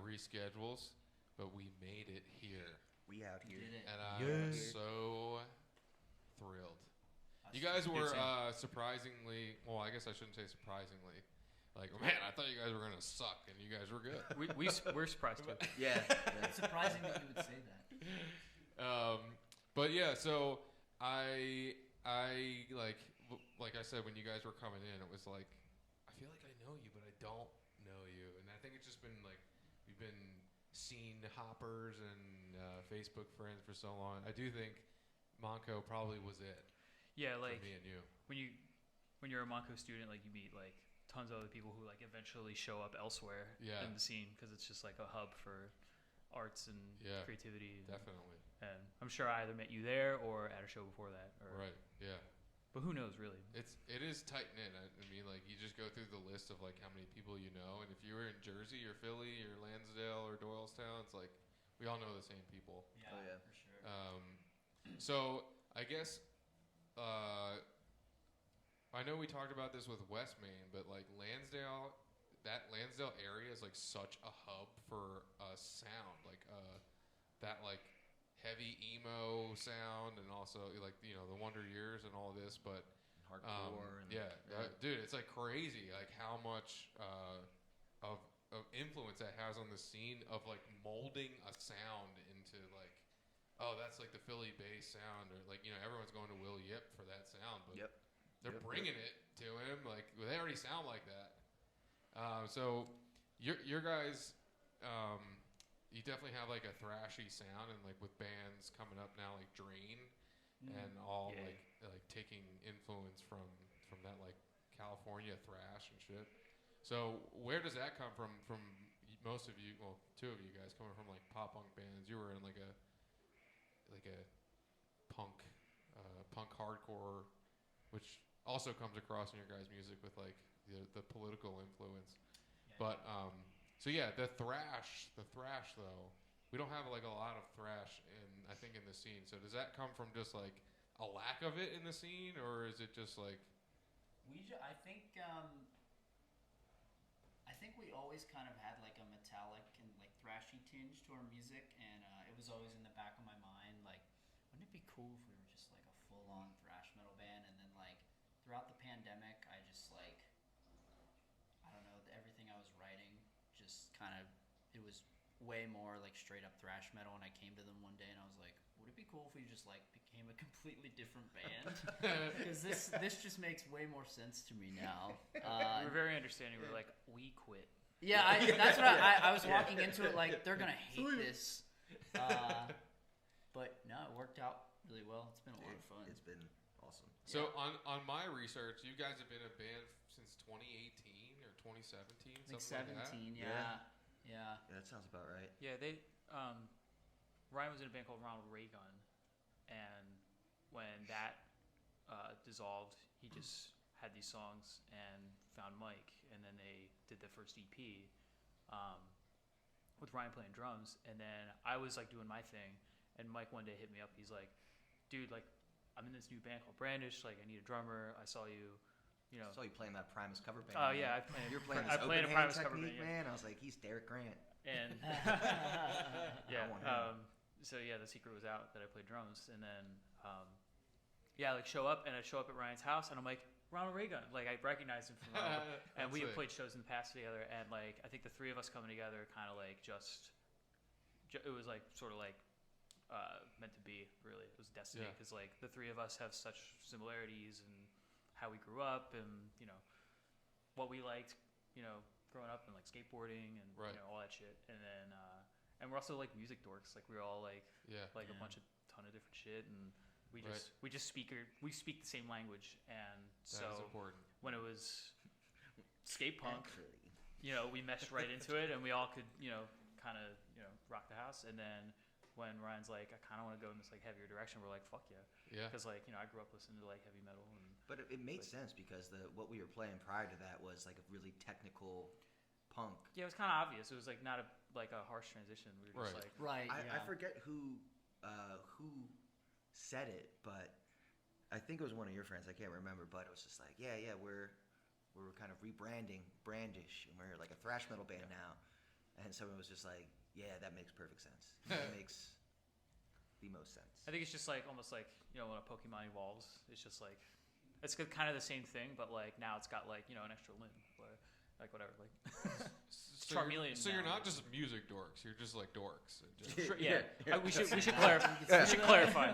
reschedules, but we made it here. We out here. Did it. And I'm so thrilled. You guys were surprisingly, well, I guess I shouldn't say surprisingly. Like, man, I thought you guys were going to suck, and you guys were good. We're surprised too. Yeah. It's surprising that you would say that. But yeah, so I like I said, when you guys were coming in, it was like, I feel like I know you, but I don't know you. And I think it's just been like, we've been scene hoppers and Facebook friends for so long. I do think Monco probably was it. Yeah, like for me and you. When you're a Monco student, like you meet like tons of other people who like eventually show up elsewhere in the scene because it's just like a hub for arts and creativity. Definitely. And I'm sure I either met you there or at a show before that. Right. Yeah. But who knows, really? It is tight knit. I mean, like you just go through the list of like how many people you know, and if you were in Jersey or Philly or Lansdale or Doylestown, it's like we all know the same people. Yeah, for sure. So I guess I know we talked about this with West Main, but like Lansdale, that Lansdale area is like such a hub for sound, like that like heavy emo sound, and also like the Wonder Years and all this, but hardcore. Dude, it's like crazy, like how much of influence that has on the scene of like molding a sound into like, oh, that's like the Philly bass sound, or like everyone's going to Will Yip for that sound, but they're bringing it to him. Like they already sound like that. So your guys. You definitely have like a thrashy sound, and like with bands coming up now like Drain and all like taking influence from that like California thrash and shit. So where does that come from most of you? Well, two of you guys coming from like pop punk bands. You were in like a punk hardcore, which also comes across in your guys' music with like the political influence. But so yeah, the thrash though, we don't have like a lot of thrash in the scene. So does that come from just like a lack of it in the scene, or is it just like? I think we always kind of had like a metallic and like thrashy tinge to our music, and it was always in the back of my mind, like, wouldn't it be cool if we were just like a full-on thrash metal band? And then like throughout the pandemic, I just like, I don't know, everything I was writing just kind of, it was way more like straight up thrash metal, and I came to them one day and I was like, would it be cool if we just like became a completely different band? Because this just makes way more sense to me now. We're very understanding. We're like, we quit. Yeah, that's what I was walking into it like, they're gonna hate this, but no, it worked out really well. It's been a lot of fun. It's been awesome. So on my research, you guys have been a band since 2018 or 2017, like something 17, like that. Yeah, that sounds about right. Yeah, they Ryan was in a band called Ronald Ray Gun, and when that dissolved, he just had these songs and found Mike, and then they did the first EP with Ryan playing drums, and then I was like doing my thing, and Mike one day hit me up. He's like, dude, like, I'm in this new band called Brandish, like I need a drummer. I saw you. I saw you playing that Primus cover band. Oh yeah, you're playing this I open played a hand Primus technique, cover band, man. I was like, he's Derek Grant. And so yeah, the secret was out that I played drums, and then like show up at Ryan's house, and I'm like, Ronald Ray Gun, like I recognized him from Ronald, and we had played shows in the past together, and like I think the three of us coming together kind of like it was like sort of like meant to be. Really, it was destiny, because like the three of us have such similarities and how we grew up, and what we liked, growing up, and like skateboarding and all that shit, and then and we're also like music dorks, like we're all like a ton of different shit, and we just speak the same language, and so when it was skate punk, we meshed right into it, and we all could kind of rock the house. And then when Ryan's like, I kind of want to go in this like heavier direction, we're like, fuck yeah, because like I grew up listening to like heavy metal, but it made sense because what we were playing prior to that was like a really technical punk. Yeah, it was kind of obvious. It was like not a harsh transition. We were just like I forget who said it, but I think it was one of your friends. I can't remember, but it was just like, we're kind of rebranding Brandish, and we're like a thrash metal band now. and someone was just like, yeah, that makes perfect sense. That makes the most sense. I think it's just like almost like when a Pokemon evolves, it's just like it's kind of the same thing, but like now it's got like an extra limb, or like whatever, like Charmeleon. So you're now. not just music dorks. You're just like dorks. Yeah. We should clarify. We should clarify.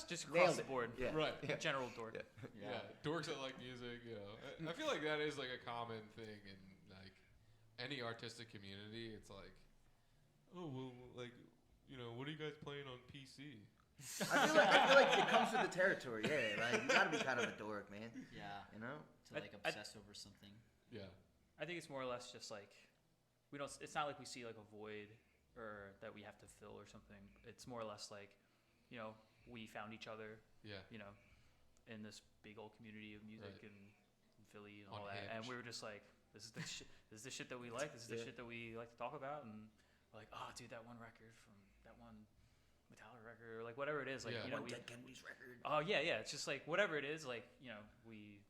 Just across the board. Yeah. Right. Yeah. General dork. Yeah. Dorks that like music. I feel like that is like a common thing in like any artistic community. It's like, oh well, like what are you guys playing on PC? I feel like it comes with the territory. Yeah, like you gotta be kind of a dork, man. Yeah. To like obsess over something. Yeah. I think it's more or less just like we don't. It's not like we see like a void or that we have to fill or something. It's more or less like, we found each other. Yeah. In this big old community of music Right. in Philly and On all that, Hinge. and we were just like, this is the shit. This is the shit that we like. This is the shit that we like to talk about, and we're like, oh, dude, that one record from that one Metallica record, or like whatever it is, like Yeah. One Dead Kennedy's record. oh yeah, it's just like whatever it is, like we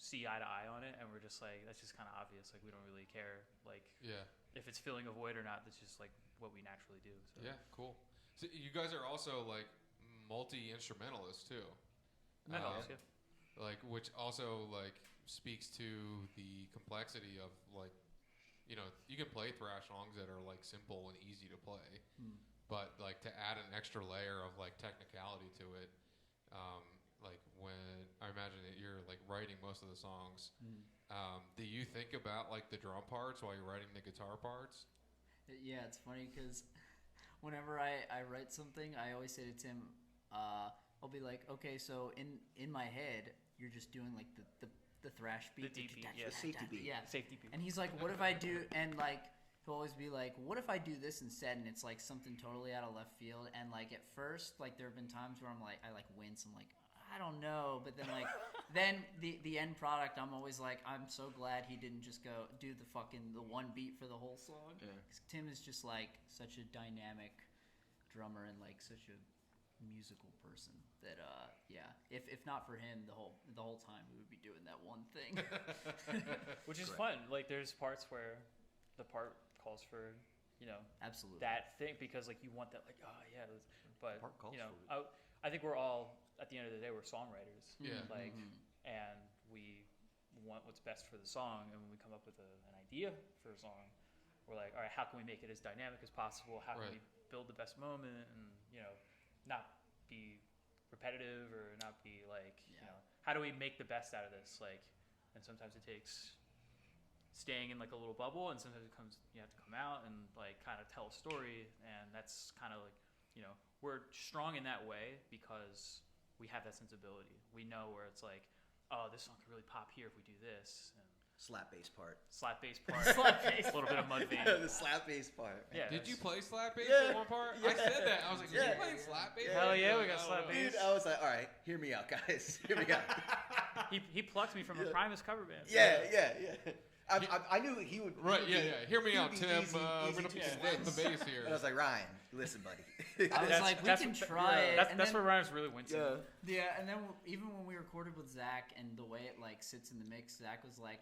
see eye to eye on it, and we're just like, that's just kind of obvious. Like we don't really care, like Yeah. if it's filling a void or not. That's just like what we naturally do. So. Yeah. Cool. So you guys are also like multi-instrumentalists too. Mentals, yeah. Like which also like speaks to the complexity of like you can play thrash songs that are like simple and easy to play, but like to add an extra layer of like technicality to it, like when I imagine that you're like writing most of the songs, do you think about like the drum parts while you're writing the guitar parts? Yeah, it's funny because whenever I write something, I always say to Tim, I'll be like, okay, so in my head, you're just doing like the thrash beat, The deep beat, yeah. The safety beat. yeah. Safety people. And he's like, what if I do? And like he'll always be like, what if I do this instead? And it's like something totally out of left field. And like at first, like there have been times where I like wince. I'm like, I don't know. But then like then the end product, I'm always like, I'm so glad he didn't just go do the one beat for the whole song. Yeah. 'Cause Tim is just like such a dynamic drummer and like such a musical person that if not for him, the whole time we would be doing that one thing. Which is Correct. fun. Like there's parts where the part calls for Absolutely. that thing, because like you want that, like, oh yeah, but Part calls for it. I think we're all, at the end of the day, we're songwriters. Yeah. Like, and we want what's best for the song, and when we come up with an idea for a song, we're like, all right, how can we make it as dynamic as possible? How can Right. we build the best moment, and not be repetitive or not be like, how do we make the best out of this? Like, and sometimes it takes staying in like a little bubble, and sometimes you have to come out and like kind of tell a story, and that's kind of like, we're strong in that way because we have that sensibility. We know where it's like, oh, this song could really pop here if we do this, and Slap bass part. slap bass part, a little bit of Mudvayne. The slap bass part. Yeah. Did you play slap bass Yeah. at one part? Yeah. I said that. I was like, Yeah. you playing slap bass? Hell yeah, we Like, got I slap don't know. bass. Dude, I was like, all right, hear me out, guys. Hear me out. He plucked me from a Yeah. Primus cover band. Yeah. I knew he would. Right, he would yeah. Hear me he out, would be Tim. easy We're going to to slap the convince. bass here. And I was like, Ryan, listen, buddy. I was like, we can try it. That's and that's then, where Ryan's really wincing. Yeah, and then even when we recorded with Zach and the way it like sits in the mix, Zach was like,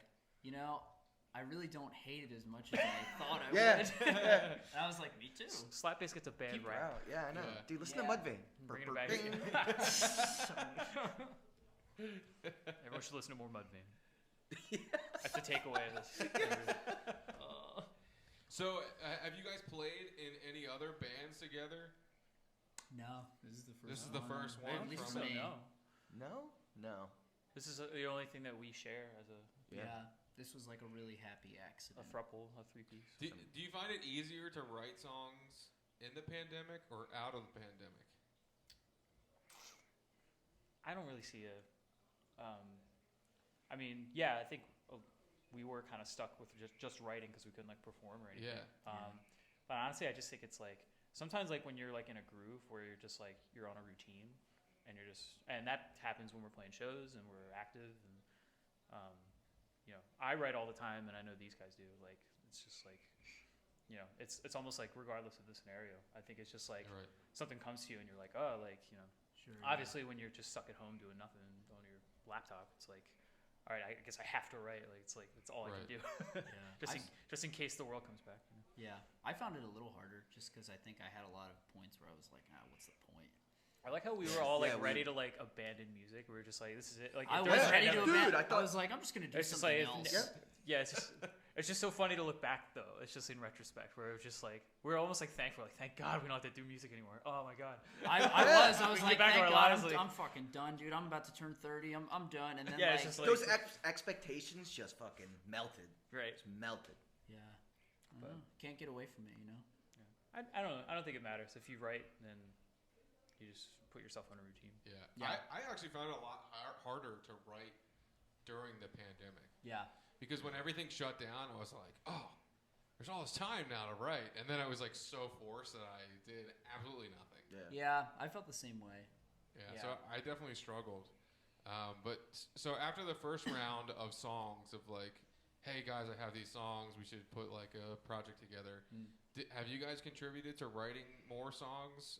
I really don't hate it as much as I thought I Yeah. would. Yeah. And I was like, me too. Slap bass gets a bad Keep her rap. out. Yeah, I know. Yeah. Dude, listen Yeah. to Mudvayne. Bringing it back. Bing. Everyone should listen to more Mudvayne. That's the takeaway of this. So, have you guys played in any other bands together? No, this is the first. This is the first one At least from for me. No? No. This is the only thing that we share as a Yeah. This was like a really happy accident. thruple, a three-piece. Do you find it easier to write songs in the pandemic or out of the pandemic? I don't really see a. I mean, yeah, I think we were kind of stuck with just writing because we couldn't like perform or anything. Yeah. But honestly, I just think it's like sometimes like when you're like in a groove where you're just like you're on a routine, and and that happens when we're playing shows and we're active, and I write all the time, and I know these guys do. Like it's just like it's almost like regardless of the scenario, I think it's just like Right. something comes to you and you're like, oh, like Sure. obviously when you're just stuck at home doing nothing on your laptop, it's like, all right, I guess I have to write. Like it's all I Right. can do. Yeah. just in case the world comes back. You know? Yeah, I found it a little harder just because I think I had a lot of points where I was like, what's the point? I like how we were all like Yeah, ready to like abandon music. We were just like, this is it. Like I if was there's ready another- to Dude, abandon. I I was like, I'm just gonna do It's just something like else. it's just so funny to look back though. It's just in retrospect where it was just like we're almost like thankful, like thank God we don't have to do music anymore. Oh my God. I was We like, get back to thank our God, lives, like- I'm fucking done, dude. I'm about to turn 30. I'm done. And then Yeah, like, it's just like Those expectations just fucking melted. right. Just melted. yeah, I don't know. Can't get away from it, you know. I don't know. I don't think it matters if you write, then you just put yourself on a routine. Yeah. Yeah. I actually found it a lot harder to write during the pandemic Yeah, because when everything shut down, I was like, oh, there's all this time now to write, and then I was like so forced that I did absolutely nothing. yeah. I felt the same way. Yeah. So I definitely struggled. So after the first round of songs of like, hey guys, I have these songs, we should put like a project together. Have you guys contributed to writing more songs?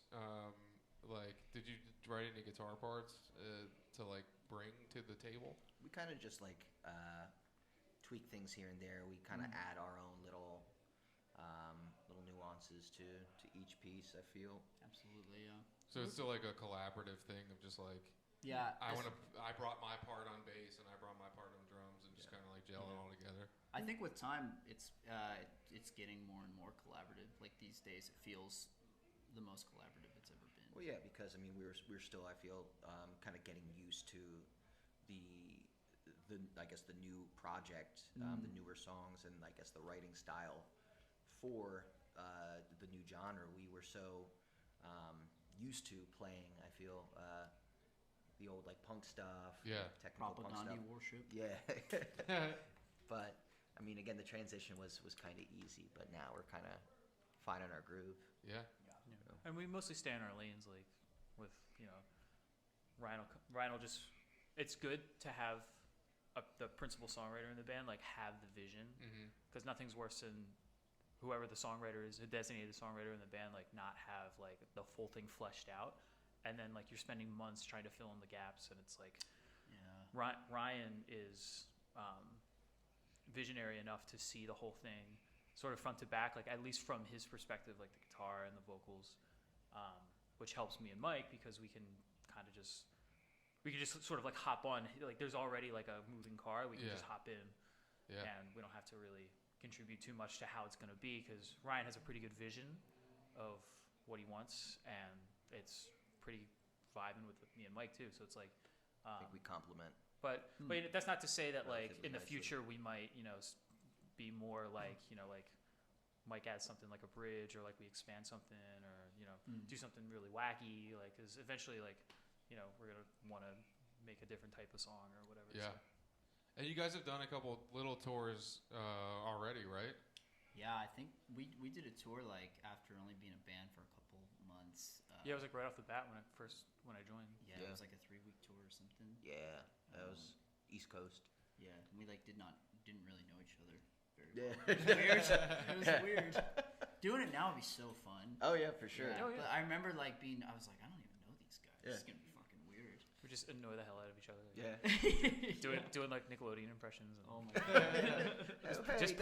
Like, did you write any guitar parts to like bring to the table? We kind of just like tweak things here and there. We kind of add our own little nuances to each piece. I feel. Absolutely, yeah. So it's still like a collaborative thing of just like, Yeah, I brought my part on bass and I brought my part on drums and just kind of like gel it all together. I think with time, it's getting more and more collaborative. Like these days, it feels the most collaborative it's ever been. Well, yeah, because I mean we're still I feel kind of getting used to the I guess the new project, the newer songs, and I guess the writing style for the new genre. We were so used to playing. I feel the old like punk stuff, Yeah. technical punk Propaganda stuff. worship. Yeah, but I mean, again, the transition was kind of easy, but now we're kind of finding our groove. Yeah. And we mostly stay in our lanes, like with Ryan will just. It's good to have the principal songwriter in the band like have the vision, because nothing's worse than whoever the songwriter is, who designated the songwriter in the band, like not have like the full thing fleshed out, and then like you're spending months trying to fill in the gaps, and it's like Ryan is visionary enough to see the whole thing sort of front to back, like at least from his perspective, like the guitar and the vocals, which helps me and Mike because we can just sort of like hop on, like there's already like a moving car, we can just hop in, and we don't have to really contribute too much to how it's going to be, because Ryan has a pretty good vision of what he wants, and it's pretty vibing with me and Mike too, so it's like I think we complement. But that's not to say that like Relatively in the nicely. future we might be more like like Mike adds something like a bridge, or like we expand something, or do something really wacky, like because eventually like we're gonna want to make a different type of song or whatever. Yeah. So. And you guys have done a couple little tours already, right? Yeah, I think we did a tour like after only being a band for a couple months. Yeah, it was like right off the bat when I joined. Yeah, it was like a 3-week tour or something. Yeah, that was East Coast. Yeah, and we like didn't really know each other very Yeah. well. It was weird. Doing it now would be so fun. Oh yeah, for sure. Yeah, Oh, yeah. But I remember like I was like, I don't even know these guys. Yeah. This is gonna be fucking weird. We just annoy the hell out of each other. Yeah. Doing like Nickelodeon impressions. And Oh my god. just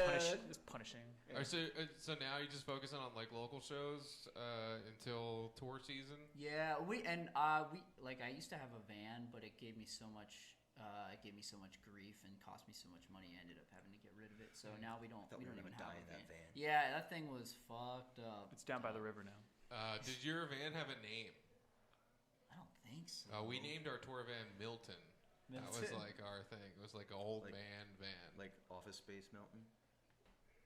punishing. All right, so now you're just focusing on like local shows until tour season. Yeah, we like I used to have a van, but it gave me so much grief and cost me so much money. I ended up having to get rid of it. So now we don't thought we were even gonna have die a in that van. van. Yeah, that thing was fucked up. It's down by the river now. Did your van have a name? I don't think so. We named our tour van Milton. That was like our thing. It was like an old Like- man van. Like Office Space Milton.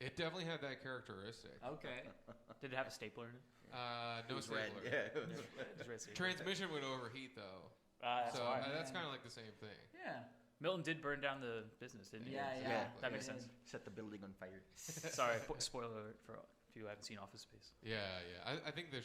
It definitely had that characteristic. Okay. Did it have a stapler in it? It No was red. stapler. Yeah. It was red stapler. Transmission would overheat though. That's So why. that's kind of like the same thing. Yeah. Milton did burn down the business, didn't he? Yeah. That makes Yeah. sense. Set the building on fire. Sorry, spoiler alert for if you haven't seen Office Space. Yeah. I think the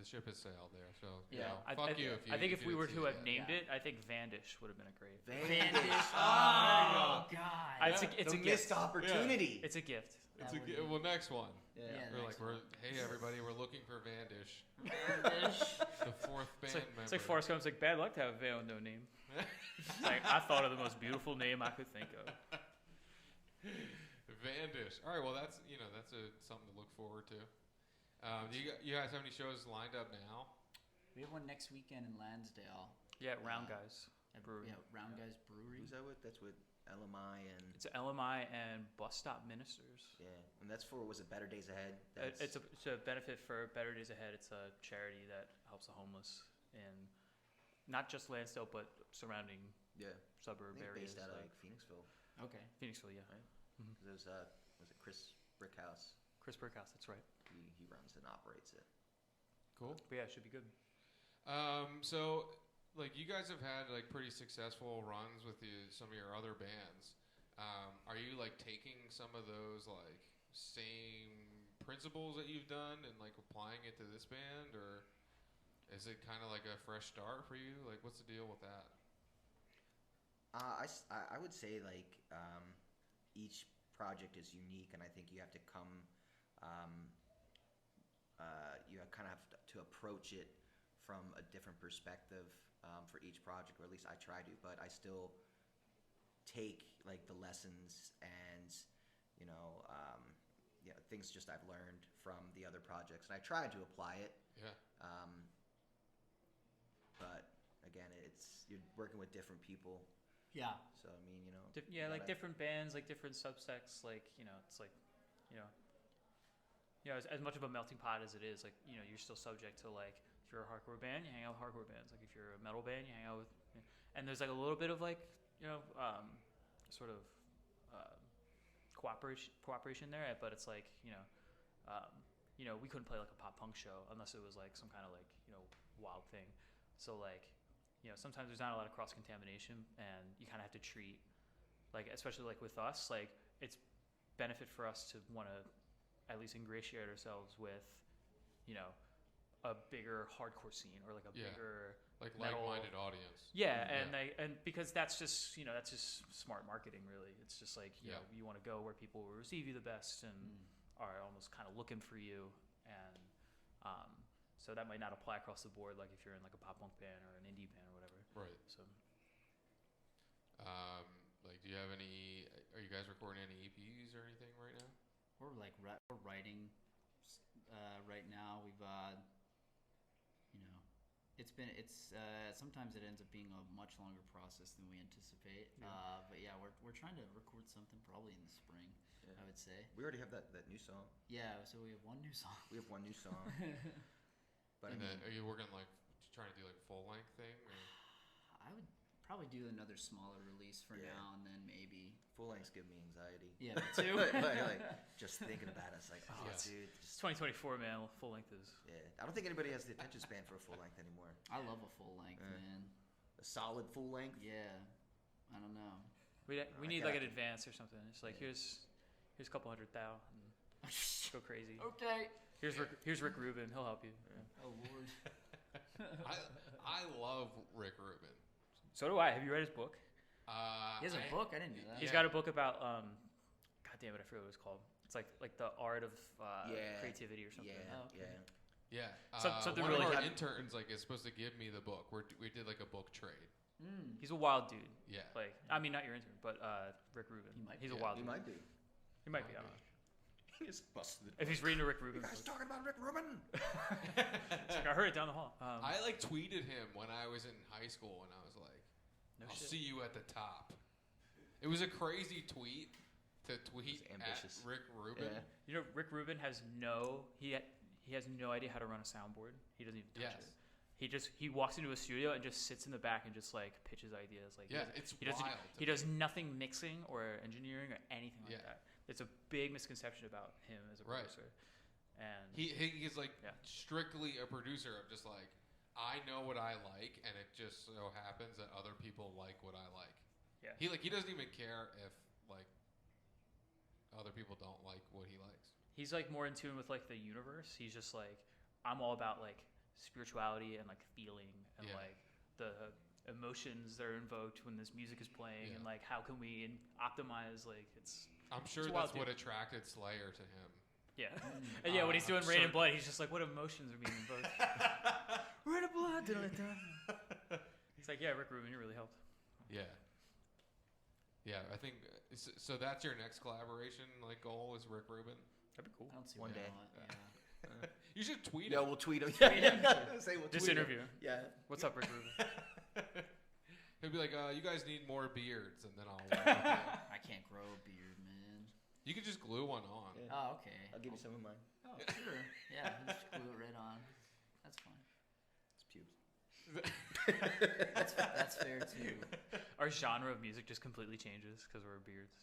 ship has sailed there. So Yeah. fuck you if you. I think if we were didn't to see have that. named Yeah. it, I think Vandish would have been a great. Vandish. Oh, God. It's a the gift. missed opportunity. It's a gift. It's That would be- well, next one. Yeah. Yeah. We're like, next one. hey everybody, we're looking for Vandish, Vandish. the fourth band member. It's like Forrest Gump's like, bad luck to have a van with no name. Like, I thought of the most beautiful name I could think of. Brandish. All right, well that's something to look forward to. Do you guys have any shows lined up now? We have one next weekend in Lansdale. Yeah, Round Guys Brewery. Yeah, Round Guys Brewery. Who's that with? That's with LMI and. It's LMI and Bus Stop Ministers. Yeah, and that's for, was it Better Days Ahead? It's a benefit for Better Days Ahead. It's a charity that helps the homeless in not just Lansdale but surrounding suburb I think areas. based out of like Phoenixville. Okay. Phoenixville, yeah. Right. Mhm. There's was it Chris Brickhouse? Chris Brickhouse, that's right. He runs and operates it. Cool. But yeah, it should be good. So like you guys have had like pretty successful runs with some of your other bands. Are you like taking some of those like same principles that you've done and like applying it to this band, or is it kind of like a fresh start for you? Like, what's the deal with that? I would say like each project is unique, and I think you have to come, you kind of have to approach it from a different perspective for each project, or at least I try to. But I still take like the lessons and things just I've learned from the other projects, and I try to apply it. Yeah. But again, you're working with different people. Yeah. So I mean, like different bands, like different subsects, like it's like, as much of a melting pot as it is, like you're still subject to like, if you're a hardcore band, you hang out with hardcore bands. Like if you're a metal band, you hang out with, and there's like a little bit of like sort of cooperation there, but it's like we couldn't play like a pop punk show unless it was like some kind of like wild thing. So like sometimes there's not a lot of cross contamination, and you kind of have to treat like, especially like with us, like it's benefit for us to want to at least ingratiate ourselves with a bigger hardcore scene, or like a bigger like metal, like-minded audience. Yeah, and because that's just smart marketing, really. It's just like you want to go where people will receive you the best and are almost kind of looking for you, and so that might not apply across the board, like if you're in like a pop punk band or an indie band or whatever. Right. So, like, do you have any? Are you guys recording any EPs or anything right now? We're like we're writing right now. We've it's sometimes it ends up being a much longer process than we anticipate. But yeah, we're trying to record something probably in the spring. Yeah. I would say we already have that new song. Yeah, so we have one new song. We have one new song. But then are you working like trying to do like a full length thing? Or? I would probably do another smaller release for now, and then maybe full lengths give me anxiety. Yeah, me too. like just thinking about it, it's like, dude, it's 2024, man. Full length is. Yeah, I don't think anybody has the attention span for a full length anymore. I love a full length, man. A solid full length. Yeah, I don't know. We need like an advance or something. It's like here's a couple $100,000. Go crazy. Okay. Here's Rick Rubin. He'll help you. Yeah. Oh Lord. I love Rick Rubin. So do I. Have you read his book? He has a book. I didn't know that. He's got a book about God damn it, I forget what it's called. It's like the art of creativity or something. Yeah. Something one really of our interns like is supposed to give me the book. We did like a book trade. He's a wild dude. Yeah. Like, I mean, not your intern, but Rick Rubin. He's a wild dude. He might be. He might be. I don't know. He just busted. If he's reading a Rick Rubin. You guys talking about Rick Rubin? It's like, I heard it down the hall. I like tweeted him when I was in high school, and I was like, "I'll see you at the top." It was a crazy tweet to tweet at Rick Rubin. Yeah. You know, Rick Rubin has no idea how to run a soundboard. He doesn't even touch it. He walks into a studio and just sits in the back and just like pitches ideas. Like it's wild. He does nothing mixing or engineering or anything like that. It's a big misconception about him as a producer. And he's like strictly a producer of just like, I know what I like, and it just so happens that other people like what I like. Yeah. He doesn't even care if like other people don't like what he likes. He's like more in tune with like the universe. He's just like, I'm all about like spirituality and like feeling and like the emotions that are invoked when this music is playing and like how can we optimize like it's. I'm sure that's what attracted Slayer to him. Yeah. And when he's doing Rain and Blood, he's just like, what emotions are being invoked? Rain and Blood. He's like, yeah, Rick Rubin, you really helped. Yeah. Yeah, I think so. That's your next collaboration like goal is Rick Rubin. That'd be cool. I don't see One why day. not. Yeah. You should tweet Yeah, him. we'll tweet him. Tweet him. Say we'll This tweet him. interview. Yeah. What's up, Rick Rubin? He'll be like, "You guys need more beards," and then I'll. Work with you. I can't grow a beard, man. You could just glue one on. Yeah. Oh, okay. I'll give you some of mine. Oh, sure. Yeah, you just glue it right on. That's fine. It's pubes. That's fair too. Our genre of music just completely changes because we're beards.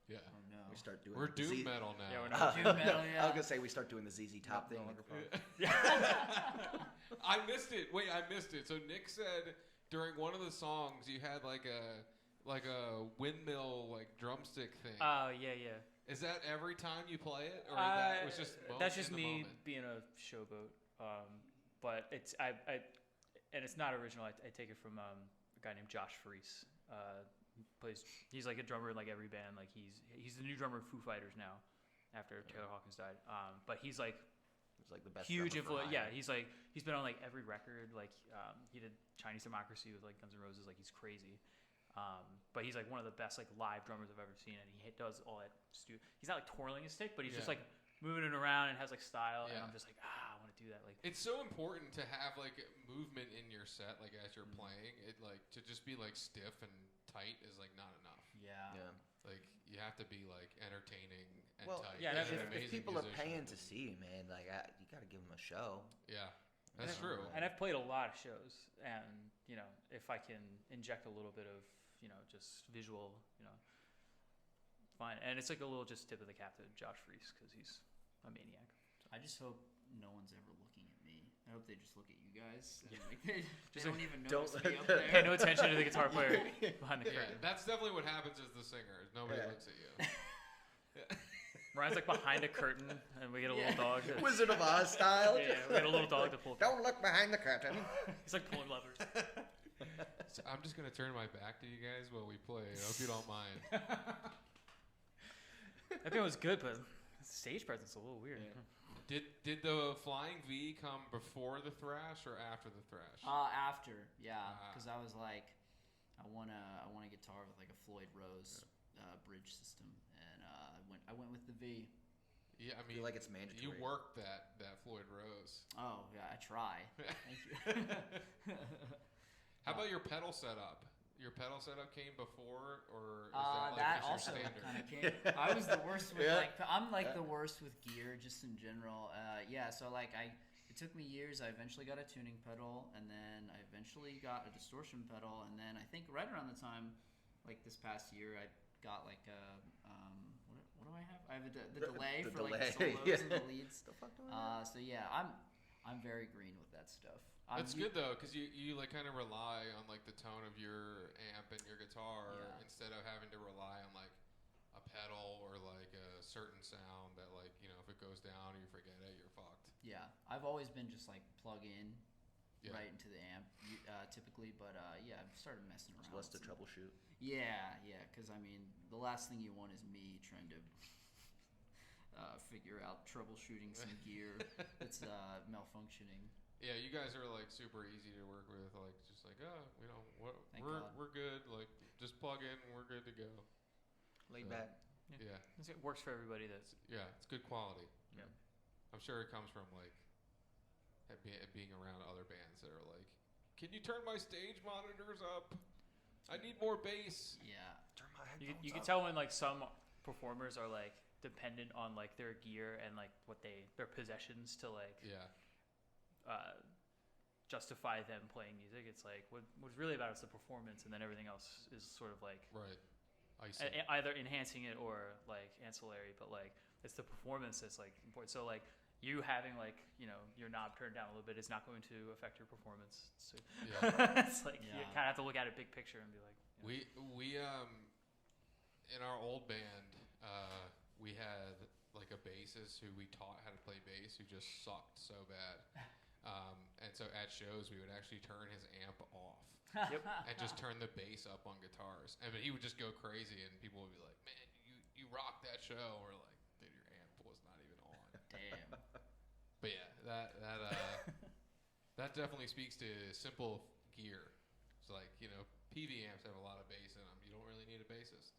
Yeah, Oh no. We start doing we're the doom Z- metal now. Yeah, we're not. Doom metal, I yeah. was gonna say we start doing the ZZ Top thing. I missed it. Wait, I missed it. So Nick said during one of the songs you had like a windmill like drumstick thing. Oh yeah. Is that every time you play it, or that was just that's just in the me moment? being a showboat. But it's I and it's not original. I take it from a guy named Josh Freese. He's like a drummer in like every band. Like he's the new drummer of Foo Fighters now, after Taylor Hawkins died. But he's like It was like the best. huge drummer for influence. Yeah, High. he's been on like every record. Like he did Chinese Democracy with like Guns N' Roses. Like he's crazy. But he's like one of the best like live drummers I've ever seen, and he does all that. He's not like twirling his stick, but he's just like moving it around and has like style. And Yeah. I'm just like, I want to do that. Like It's so important to have like movement in your set, like as you're playing. It like to just be like stiff and tight is like not enough. Yeah. Yeah. Like you have to be like entertaining and Well, tight. yeah, and that's- an If amazing people are musician. paying to see you, man, like you gotta give them a show. Yeah, that's Yeah. true. And I've played a lot of shows, and you know, if I can inject a little bit of, you know, just visual, you know, fine. And it's like a little just tip of the cap to Josh Freese because he's a maniac. I just hope no one's ever looking at me. I hope they just look at you guys. And like, they Just don't like, even don't notice look me up at- Pay there. no attention to the guitar player behind the Yeah, curtain. that's definitely what happens as the singer. is Nobody Yeah. looks at you. Ryan's like behind a curtain, and we get a little Yeah. dog. Wizard of Oz style. Yeah, we get a little dog to pull. Don't look behind the curtain. He's like pulling levers. So I'm just gonna turn my back to you guys while we play. I hope you don't mind. That band was good, but the stage presence is a little weird. Did the Flying V come before the thrash or after the thrash? After, yeah, because I was like, I want a guitar with like a Floyd Rose bridge system, and I went with the V. Yeah, I I mean, feel like it's mandatory. you worked that Floyd Rose. Oh yeah, I try. Thank you. How about your pedal setup? Your pedal setup came before, or is That that like also just your standard? kind of came. I was the worst with Yeah. I'm like the worst with gear just in general. Yeah, so like it took me years. I eventually got a tuning pedal, and then I eventually got a distortion pedal, and then I think right around the time, like this past year, I got like a what do I have? I have the delay the for like the delay, solos yeah. and the leads. The fuck do I have? So yeah, I'm very green with that stuff. That's good though, because you like kind of rely on like the tone of your amp and your guitar Yeah. instead of having to rely on like a pedal or like a certain sound that like if it goes down or you forget it, you're fucked. Yeah, I've always been just like plug in Yeah. right into the amp typically, but yeah, I've started messing around. There's less to with some- troubleshoot. Yeah, because I mean, the last thing you want is me trying to figure out troubleshooting some gear that's malfunctioning. Yeah, you guys are like super easy to work with. Like just like Thank God. we're good. Like just plug in, and we're good to go. Laid So, back. Yeah, It works for everybody. That's it's good quality. Yeah. I'm sure it comes from like being around other bands that are like, can you turn my stage monitors up? I need more bass. Yeah, Turn my you headphones can up. tell when like some performers are like dependent on like their gear and like their possessions to like Yeah, justify them playing music. It's like what's really about is the performance, and then everything else is sort of like right. Icing. either enhancing it or like ancillary. But like it's the performance that's like important. So like you having like your knob turned down a little bit is not going to affect your performance. So Yeah. it's like you Yeah. kind of have to look at it big picture and be like, We in our old band we had like a bassist who we taught how to play bass who just sucked so bad. And so at shows we would actually turn his amp off Yep. and just turn the bass up on guitars. I mean, he would just go crazy, and people would be like, "Man, you rocked that show," or like, "Dude, your amp was not even on." damn. But yeah, that definitely speaks to simple gear. It's like PV amps have a lot of bass in them. You don't really need a bassist.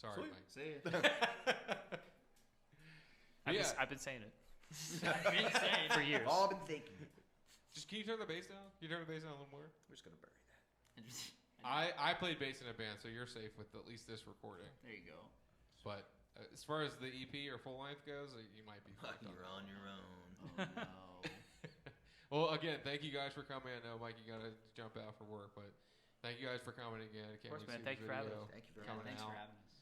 Sorry, Sweet. Mike. See ya. I've been saying it I've been saying for years. All I've been thinking. Just can you turn the bass down? Can you turn the bass down a little more? We're just gonna bury that. I played bass in a band, so you're safe with at least this recording. There you go. But as far as the EP or full length goes, you might be fucked up. You're on your own. Oh no. Well, again, thank you guys for coming. I know, Mike, you got to jump out for work, but thank you guys for coming again. I can't Of course, wait to man. see Thank the you for having video us. Thank you very coming much. Thanks out. for having us.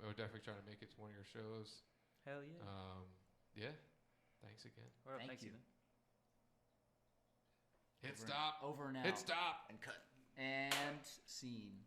I would definitely try to make it to one of your shows. Hell yeah. Yeah. Thanks again. What up? Thank Thanks, you. Ethan. Hit Over- stop. Over and out. Hit stop. And cut. And scene.